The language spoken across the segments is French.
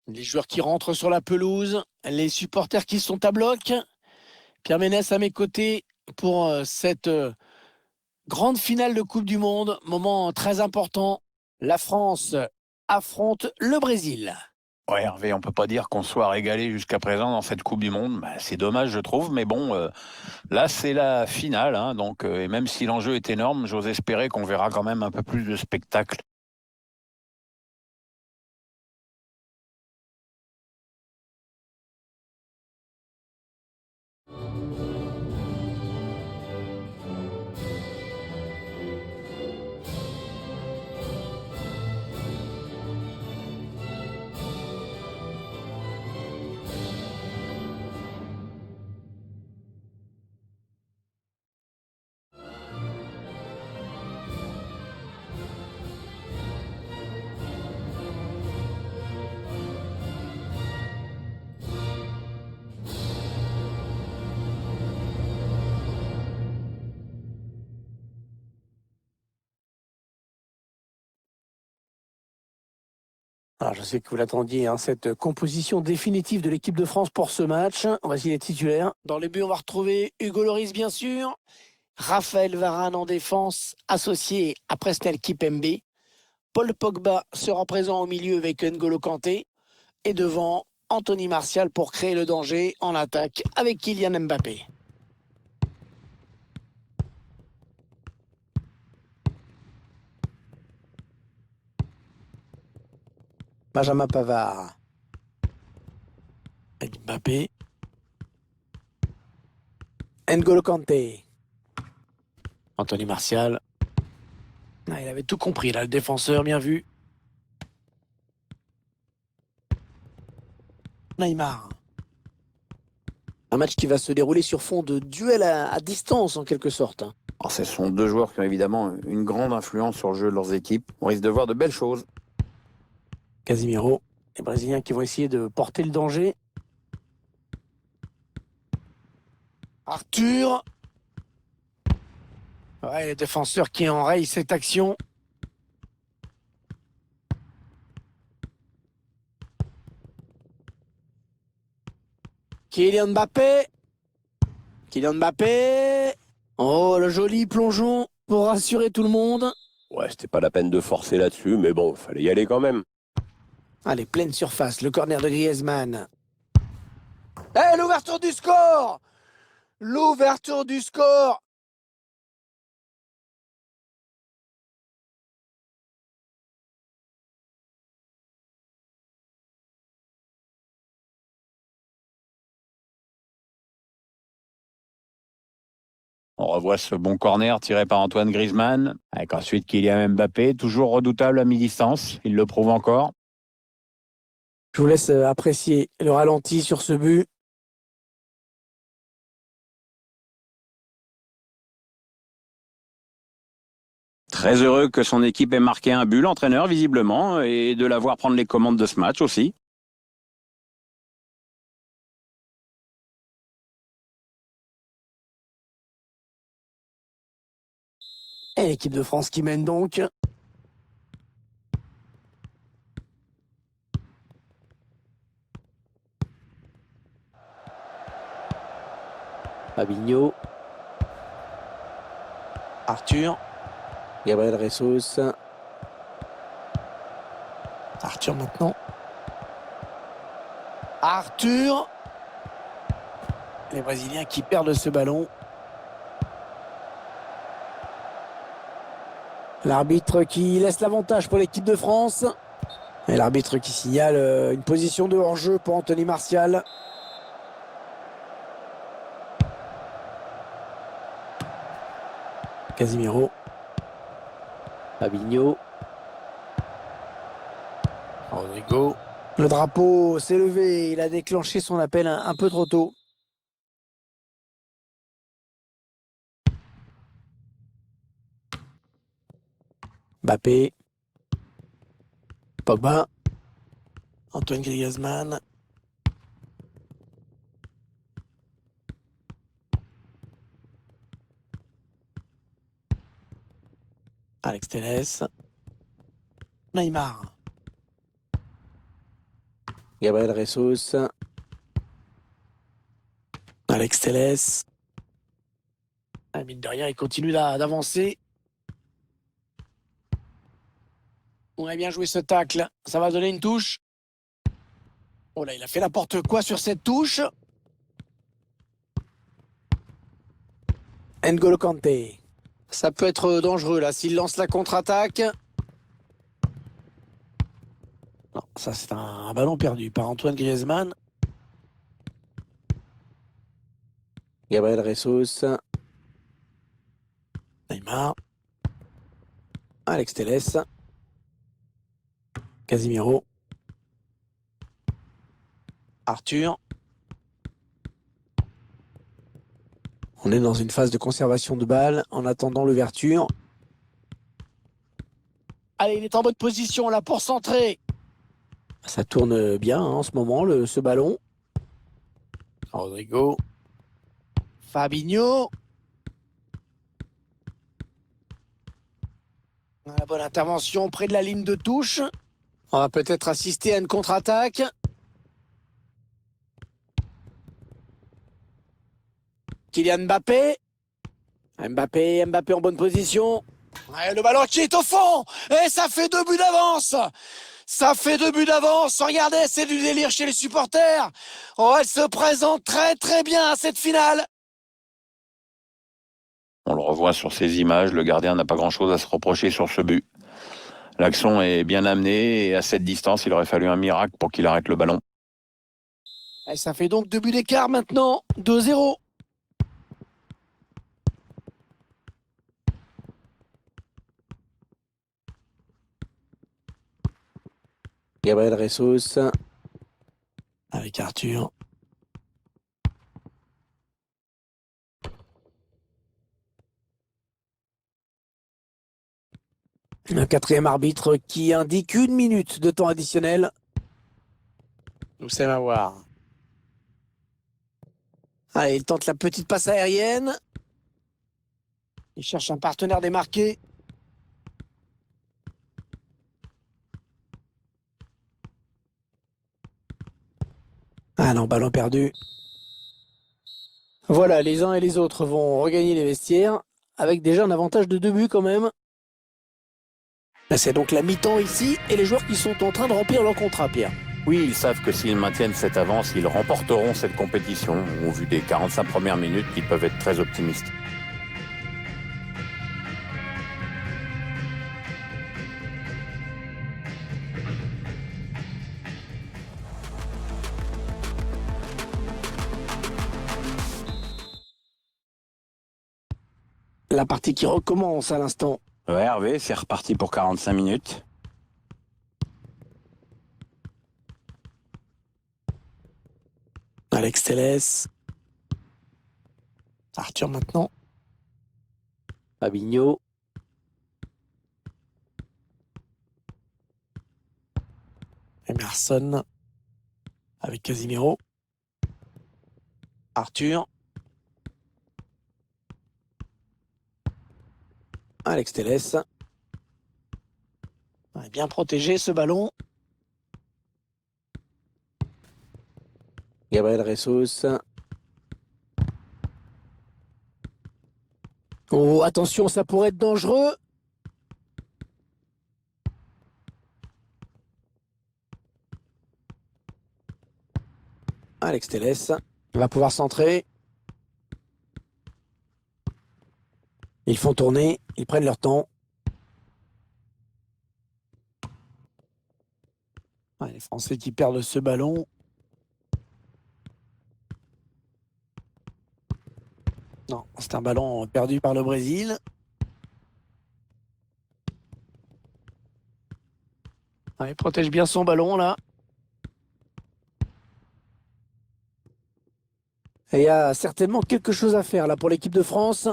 Les joueurs qui rentrent sur la pelouse, les supporters qui sont à bloc. Pierre Ménès à mes côtés pour cette grande finale de Coupe du Monde. Moment très important. La France affronte le Brésil. Ouais, Hervé, on peut pas dire qu'on soit régalé jusqu'à présent dans cette Coupe du Monde. Bah, c'est dommage, je trouve, mais bon, là c'est la finale, hein, donc et même si l'enjeu est énorme, j'ose espérer qu'on verra quand même un peu plus de spectacle. Alors, je sais que vous l'attendiez, hein, cette composition définitive de l'équipe de France pour ce match. Voici les titulaires. Dans les buts, on va retrouver Hugo Lloris, bien sûr. Raphaël Varane en défense, associé à Presnel Kipembe. Paul Pogba sera présent au milieu avec N'Golo Kanté. Et devant, Anthony Martial pour créer le danger en attaque avec Kylian Mbappé. Benjamin Pavard. Avec Mbappé. N'Golo Kanté. Anthony Martial. Ah, il avait tout compris là, le défenseur, bien vu. Neymar. Un match qui va se dérouler sur fond de duel à distance en quelque sorte. Alors, ce sont deux joueurs qui ont évidemment une grande influence sur le jeu de leurs équipes. On risque de voir de belles choses. Casemiro. Les Brésiliens qui vont essayer de porter le danger. Arthur. Ouais, les défenseurs qui enrayent cette action. Kylian Mbappé. Kylian Mbappé. Oh, le joli plongeon pour rassurer tout le monde. Ouais, c'était pas la peine de forcer là-dessus, mais bon, fallait y aller quand même. Allez, pleine surface, le corner de Griezmann. Eh, l'ouverture du score. L'ouverture du score. On revoit ce bon corner tiré par Antoine Griezmann, avec ensuite Kylian Mbappé, toujours redoutable à mi-distance, il le prouve encore. Je vous laisse apprécier le ralenti sur ce but. Très heureux que son équipe ait marqué un but, l'entraîneur visiblement, et de l'avoir prendre les commandes de ce match aussi. Et l'équipe de France qui mène donc. Fabinho. Arthur. Gabriel Jesus. Arthur maintenant. Arthur. Les Brésiliens qui perdent ce ballon. L'arbitre qui laisse l'avantage pour l'équipe de France. Et l'arbitre qui signale une position de hors-jeu pour Anthony Martial. Casemiro. Fabinho. Rodrigo. Le drapeau s'est levé. Il a déclenché son appel un peu trop tôt. Mbappé. Pogba. Antoine Griezmann. Alex Telles. Neymar. Gabriel Jesus. Alex Telles. Ah, mine de rien, il continue d'avancer. On a bien joué ce tacle. Ça va donner une touche. Oh là, il a fait n'importe quoi sur cette touche. N'Golo Kanté. Ça peut être dangereux là s'il lance la contre-attaque. Non, ça c'est un ballon perdu par Antoine Griezmann. Gabriel Jesus. Neymar. Alex Telles. Casemiro. Arthur. On est dans une phase de conservation de balle en attendant l'ouverture. Allez, il est en bonne position là pour centrer. Ça tourne bien en ce moment, ce ballon. Rodrigo. Fabinho. La bonne intervention près de la ligne de touche. On va peut-être assister à une contre-attaque. Kylian Mbappé. Mbappé en bonne position. Ouais, le ballon qui est au fond. Et ça fait 2 buts d'avance. Ça fait 2 buts d'avance. Regardez, c'est du délire chez les supporters. Oh, elle se présente très très bien à cette finale. On le revoit sur ces images, le gardien n'a pas grand-chose à se reprocher sur ce but. L'action est bien amenée et à cette distance, il aurait fallu un miracle pour qu'il arrête le ballon. Et ça fait donc 2 buts d'écart maintenant, 2-0. Gabriel Jesus avec Arthur. Un quatrième arbitre qui indique 1 minute de temps additionnel. Nous sommes à voir. Allez, il tente la petite passe aérienne. Il cherche un partenaire démarqué. Ah non, ballon perdu. Voilà, les uns et les autres vont regagner les vestiaires avec déjà un avantage de 2 buts quand même. C'est donc la mi-temps ici et les joueurs qui sont en train de remplir leur contrat, Pierre. Oui, ils savent que s'ils maintiennent cette avance, ils remporteront cette compétition. Au vu des 45 premières minutes, ils peuvent être très optimistes. La partie qui recommence à l'instant. Ouais, Hervé, c'est reparti pour 45 minutes. Alex Telles. Arthur maintenant. Fabinho. Emerson. Avec Casemiro. Arthur. Alex Telles. Bien protégé ce ballon. Gabriel Jesus. Oh, attention, ça pourrait être dangereux. Alex Telles va pouvoir centrer. Ils font tourner, ils prennent leur temps. Les Français qui perdent ce ballon. Non, c'est un ballon perdu par le Brésil. Il protège bien son ballon là. Et il y a certainement quelque chose à faire là pour l'équipe de France.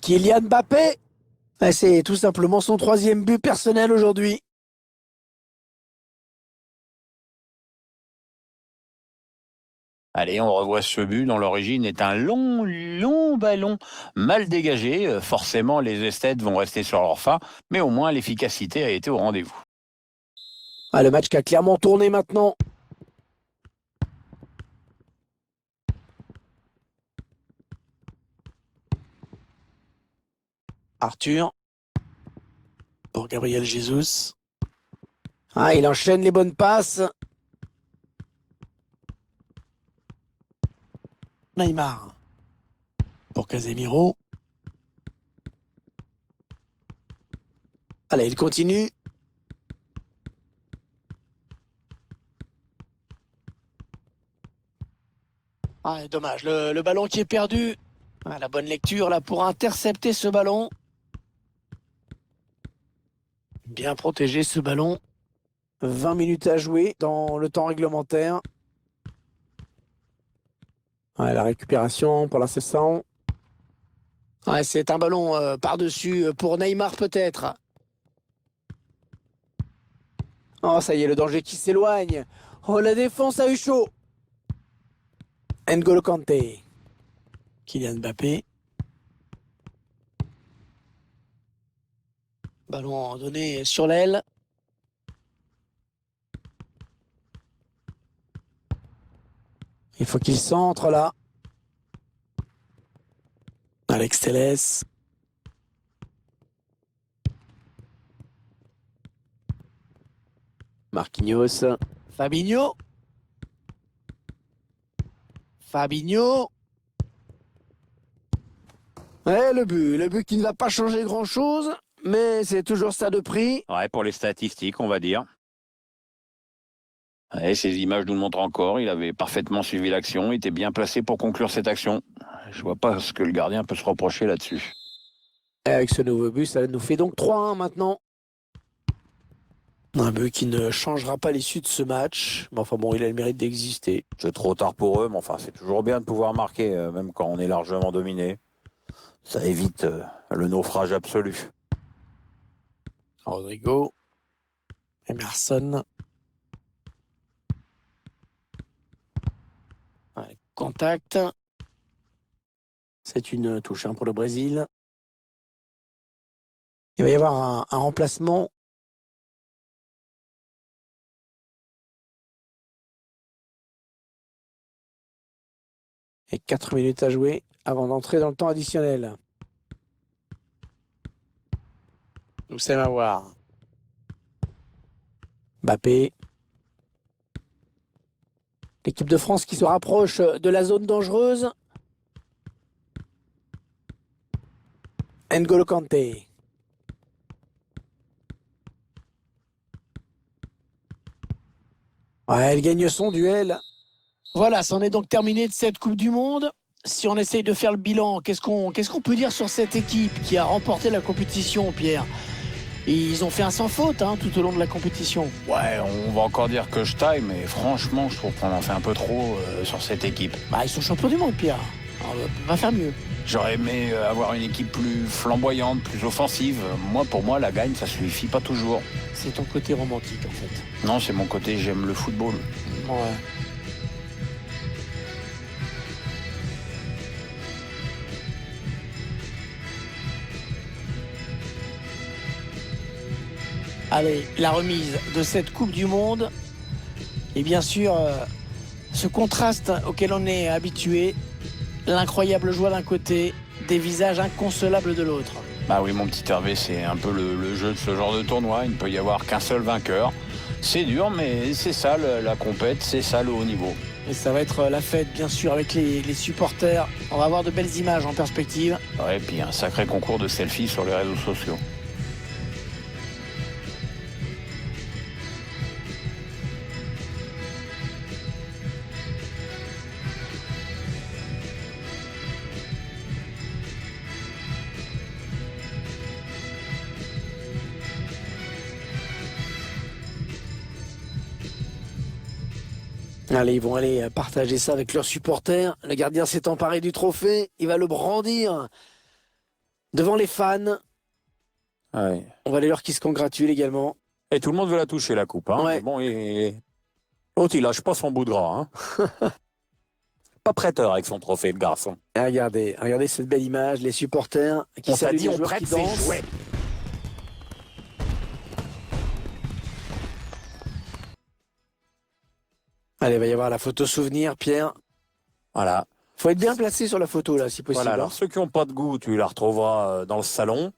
Kylian Mbappé. C'est tout simplement son 3e but personnel aujourd'hui. Allez, on revoit ce but dont l'origine est un long ballon mal dégagé. Forcément, les esthètes vont rester sur leur faim, mais au moins l'efficacité a été au rendez-vous. Ah, le match qui a clairement tourné maintenant. Arthur. Pour Gabriel Jesus. Ah, il enchaîne les bonnes passes. Neymar. Pour Casemiro. Allez, il continue. Ah, dommage, le ballon qui est perdu. Ah, la bonne lecture là pour intercepter ce ballon. Bien protégé ce ballon. 20 minutes à jouer dans le temps réglementaire. Ouais, la récupération pour la session. Ouais, c'est un ballon par-dessus pour Neymar peut-être. Oh, ça y est, le danger qui s'éloigne. Oh, la défense a eu chaud. N'Golo Kanté. Kylian Mbappé. Ballon donné sur l'aile. Il faut qu'il centre là. Alex Telles. Marquinhos. Fabinho. Fabinho. Ouais, le but qui ne va pas changer grand-chose, mais c'est toujours ça de prix. Ouais, pour les statistiques, on va dire. Ouais, ces images nous le montrent encore. Il avait parfaitement suivi l'action, il était bien placé pour conclure cette action. Je vois pas ce que le gardien peut se reprocher là-dessus. Et avec ce nouveau but, ça nous fait donc 3-1 maintenant. Un but qui ne changera pas l'issue de ce match. Mais enfin bon, il a le mérite d'exister. C'est trop tard pour eux, mais enfin, c'est toujours bien de pouvoir marquer, même quand on est largement dominé. Ça évite le naufrage absolu. Rodrigo. Emerson. Ouais, contact. C'est une touche pour le Brésil. Il va y avoir un remplacement. Et 4 minutes à jouer avant d'entrer dans le temps additionnel. Oussem Aouar. Mbappé. L'équipe de France qui se rapproche de la zone dangereuse. N'Golo Kanté. Ouais, elle gagne son duel. Voilà, c'en est donc terminé de cette Coupe du Monde. Si on essaye de faire le bilan, qu'est-ce qu'on peut dire sur cette équipe qui a remporté la compétition, Pierre? Ils ont fait un sans faute tout au long de la compétition. Ouais, on va encore dire que je taille, mais franchement, je trouve qu'on en fait un peu trop sur cette équipe. Bah, ils sont champions du monde, Pierre. Alors, on va faire mieux. J'aurais aimé avoir une équipe plus flamboyante, plus offensive. Pour moi, la gagne, ça suffit pas toujours. C'est ton côté romantique, en fait. Non, c'est mon côté, j'aime le football. Ouais. Allez, la remise de cette Coupe du Monde. Et bien sûr, ce contraste auquel on est habitué. L'incroyable joie d'un côté, des visages inconsolables de l'autre. Bah oui, mon petit Hervé, c'est un peu le jeu de ce genre de tournoi. Il ne peut y avoir qu'un seul vainqueur. C'est dur, mais c'est ça la compète, c'est ça le haut niveau. Et ça va être la fête, bien sûr, avec les supporters. On va avoir de belles images en perspective. Ouais, et puis un sacré concours de selfies sur les réseaux sociaux. Allez, ils vont aller partager ça avec leurs supporters. Le gardien s'est emparé du trophée. Il va le brandir devant les fans. Ouais. On va aller voir qui se congratule également. Et tout le monde veut la toucher, la coupe. Ouais. Mais bon, l'autre, il lâche pas son bout de gras. Pas prêteur avec son trophée, le garçon. Et regardez cette belle image. Les supporters qui On t'a saluent dit, les on joueurs prête qui ses dansent. jouets. Allez, il va y avoir la photo souvenir, Pierre. Voilà. Faut être bien placé sur la photo, là, si possible. Voilà. Alors, ceux qui n'ont pas de goût, tu la retrouveras dans le salon.